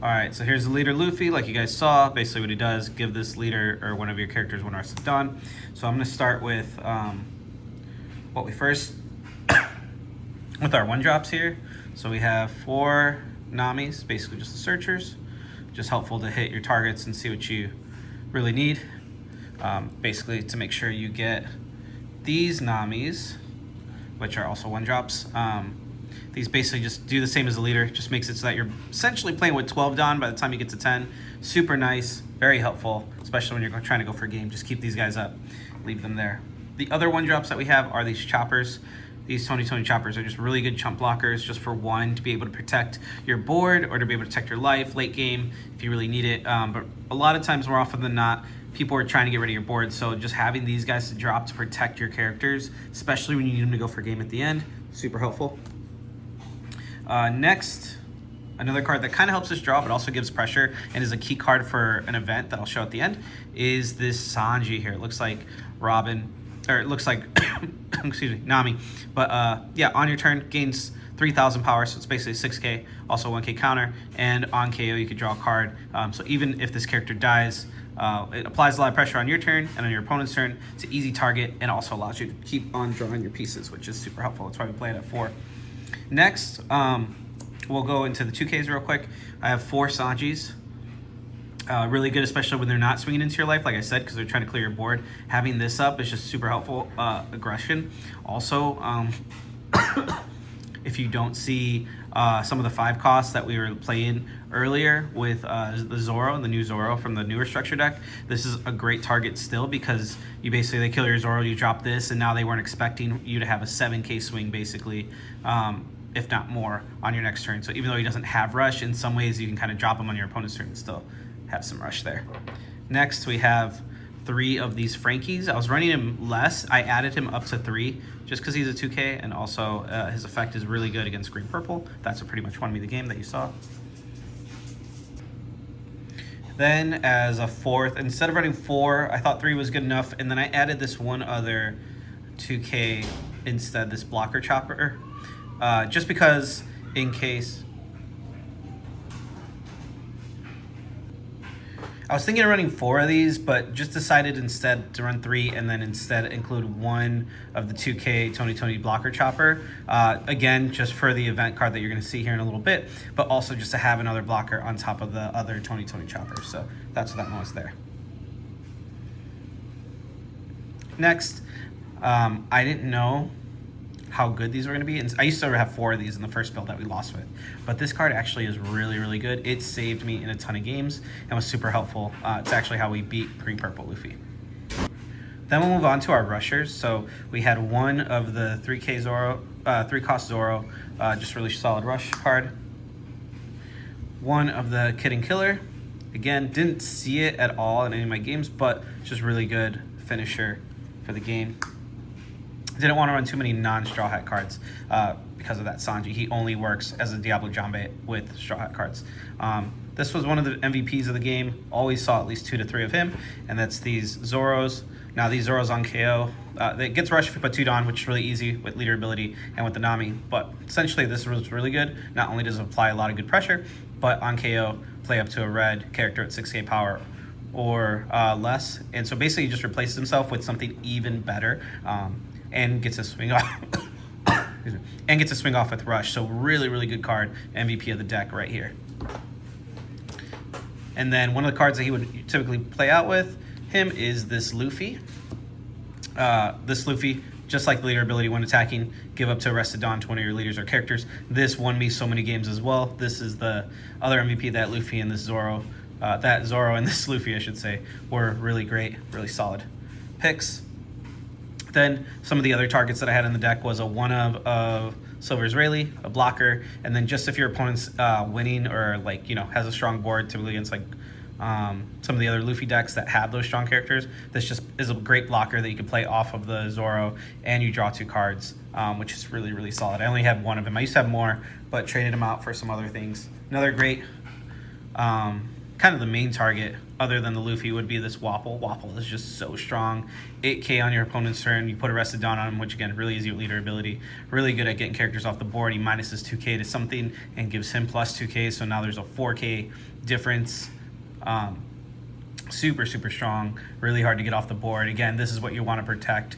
Alright, so here's the leader Luffy, like you guys saw. Basically what he does, give this leader or one of your characters one Arrested Dawn. So I'm going to start with what we first, with our 1-drops here. So we have 4 Namis, basically just the searchers. Just helpful to hit your targets and see what you really need. Basically to make sure you get these Namis, which are also 1-drops. These basically just do the same as the leader, just makes it so that you're essentially playing with 12 Dawn by the time you get to 10. Super nice, very helpful, especially when you're trying to go for a game. Just keep these guys up, leave them there. The other 1-drops that we have are these choppers. These Tony choppers are just really good chump blockers, just for one, to be able to protect your board or to be able to protect your life late game if you really need it. But a lot of times, more often than not, people are trying to get rid of your board, so just having these guys to drop to protect your characters, especially when you need them to go for a game at the end, super helpful. Next, another card that kind of helps us draw but also gives pressure and is a key card for an event that I'll show at the end is this Sanji here. It looks like Robin, or it looks like, excuse me, Nami. But yeah, on your turn, gains 3,000 power, so it's basically 6k, also 1k counter, and on KO you could draw a card. So even if this character dies, it applies a lot of pressure on your turn and on your opponent's turn. It's an easy target and also allows you to keep on drawing your pieces, which is super helpful. That's why we play it at 4. Next, we'll go into the 2Ks real quick. I have 4 Sanjis. Really good, especially when they're not swinging into your life, like I said, because they're trying to clear your board. Having this up is just super helpful. Aggression. Also, if you don't see some of the 5 costs that we were playing earlier with the Zoro, the new Zoro from the newer structure deck, this is a great target still, because you basically, they kill your Zoro, you drop this, and now they weren't expecting you to have a 7k swing, basically, if not more, on your next turn. So even though he doesn't have rush, in some ways you can kind of drop him on your opponent's turn and still have some rush there. Next, we have 3 of these Frankies. I was running him less. I added him up to 3 just because he's a 2K, and also his effect is really good against green purple. That's what pretty much won me the game that you saw. Then as a 4th, instead of running 4, I thought 3 was good enough, and then I added this one other 2K instead, this blocker chopper, just because in case. I was thinking of running 4 of these, but just decided instead to run 3 and then instead include 1 of the 2K Tony blocker chopper. Again, just for the event card that you're going to see here in a little bit, but also just to have another blocker on top of the other Tony choppers. So that's what that one was there. Next, I didn't know how good these were going to be, and I used to have 4 of these in the first build that we lost with, but this card actually is really good. It saved me in a ton of games and was super helpful. It's actually how we beat green purple Luffy. Then we'll move on to our rushers. So we had 1 of the 3k Zoro, 3 cost Zoro, just really solid rush card. 1 of the Kid and Killer, again, didn't see it at all in any of my games, but just really good finisher for the game. Didn't want to run too many non-Straw Hat cards because of that Sanji. He only works as a Diablo Jambe with Straw Hat cards. This was one of the MVPs of the game. Always saw at least 2 to 3 of him, and that's these Zoros. Now these Zoros on KO, it gets rushed if you put 2 Dawn, which is really easy with leader ability and with the Nami. But essentially this was really good. Not only does it apply a lot of good pressure, but on KO, play up to a red character at 6k power or less. And so basically he just replaces himself with something even better. And gets a swing off and gets a swing off with rush. So really good card, MVP of the deck right here. And then one of the cards that he would typically play out with him is this Luffy. This Luffy, just like the leader ability when attacking, give up to Arrested Dawn to one of your leaders or characters. This won me so many games as well. This is the other MVP, that Luffy and this Zoro. That Zoro and this Luffy, I should say, were really great, really solid picks. Then some of the other targets that I had in the deck was a 1 of Silver Israeli, a blocker, and then just if your opponent's winning or like, you know, has a strong board, typically against like some of the other Luffy decks that have those strong characters, this just is a great blocker that you can play off of the Zoro, and you draw 2 cards, which is really solid. I only had 1 of them. I used to have more, but traded them out for some other things. Another great kind of the main target, other than the Luffy, would be this Wapol. Wapol is just so strong. 8k on your opponent's turn. You put Arrested Dawn on him, which again, really easy with leader ability. Really good at getting characters off the board. He minuses 2k to something and gives him plus 2k, so now there's a 4k difference. Super, super strong. Really hard to get off the board. Again, this is what you want to protect.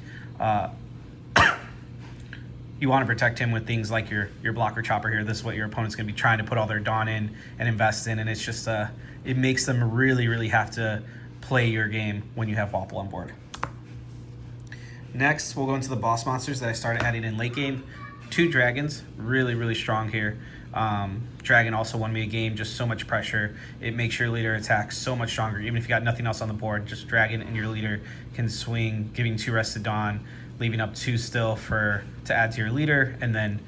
You want to protect him with things like your blocker chopper here. This is what your opponent's going to be trying to put all their Dawn in and invest in, and it's just it makes them really, really have to play your game when you have Wapol on board. Next, we'll go into the boss monsters that I started adding in late game. 2 dragons, really, really strong here. Dragon also won me a game, just so much pressure. It makes your leader attack so much stronger. Even if you got nothing else on the board, just Dragon and your leader can swing, giving 2 Rested Dawn, leaving up 2 still to add to your leader, and then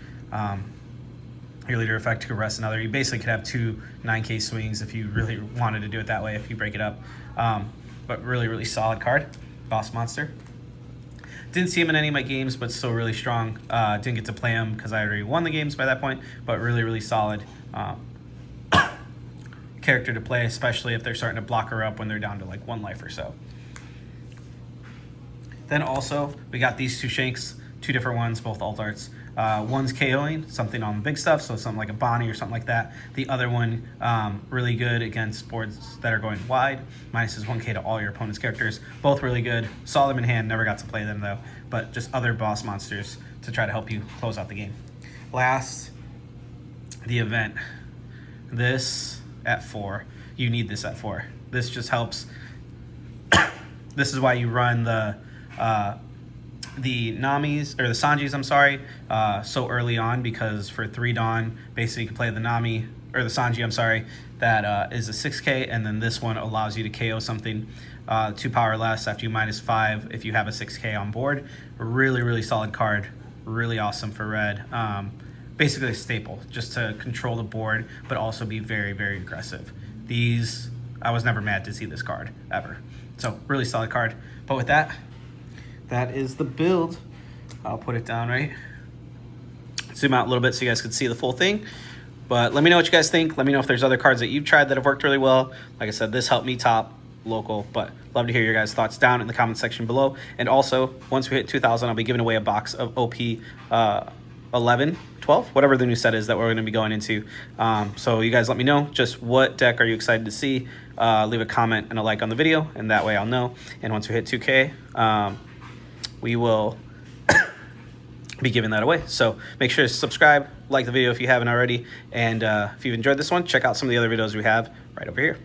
your leader effect could rest another. You basically could have 2 9k swings if you really wanted to do it that way, if you break it up. But really, really solid card, boss monster. Didn't see him in any of my games, but still really strong. Didn't get to play him because I already won the games by that point, but really, really solid character to play, especially if they're starting to block her up when they're down to like 1 life or so. Then also, we got these 2 Shanks, 2 different ones, both alt arts. One's KOing, something on big stuff, so something like a Bonnie or something like that. The other one, really good against boards that are going wide. Minuses 1k to all your opponent's characters. Both really good. Saw them in hand, never got to play them though, but just other boss monsters to try to help you close out the game. Last, the event. This at 4. You need this at 4. This just helps. This is why you run the Namis, or the Sanjis, I'm sorry, so early on, because for 3 Dawn, basically you can play the Nami, or the Sanji, I'm sorry, that is a 6k, and then this one allows you to KO something 2 power less after you -5 if you have a 6k on board. Really, really solid card. Really awesome for red. Basically a staple, just to control the board, but also be very, very aggressive. These, I was never mad to see this card, ever. So, really solid card. But with that, that is the build. I'll put it down right. Zoom out a little bit so you guys can see the full thing. But let me know what you guys think. Let me know if there's other cards that you've tried that have worked really well. Like I said, this helped me top local, but love to hear your guys' thoughts down in the comment section below. And also, once we hit 2,000, I'll be giving away a box of OP-11, 12, whatever the new set is that we're going to be going into. So you guys let me know just what deck are you excited to see. Leave a comment and a like on the video, and that way I'll know. And once we hit 2K, we will be giving that away. So make sure to subscribe, like the video if you haven't already, and if you've enjoyed this one, check out some of the other videos we have right over here.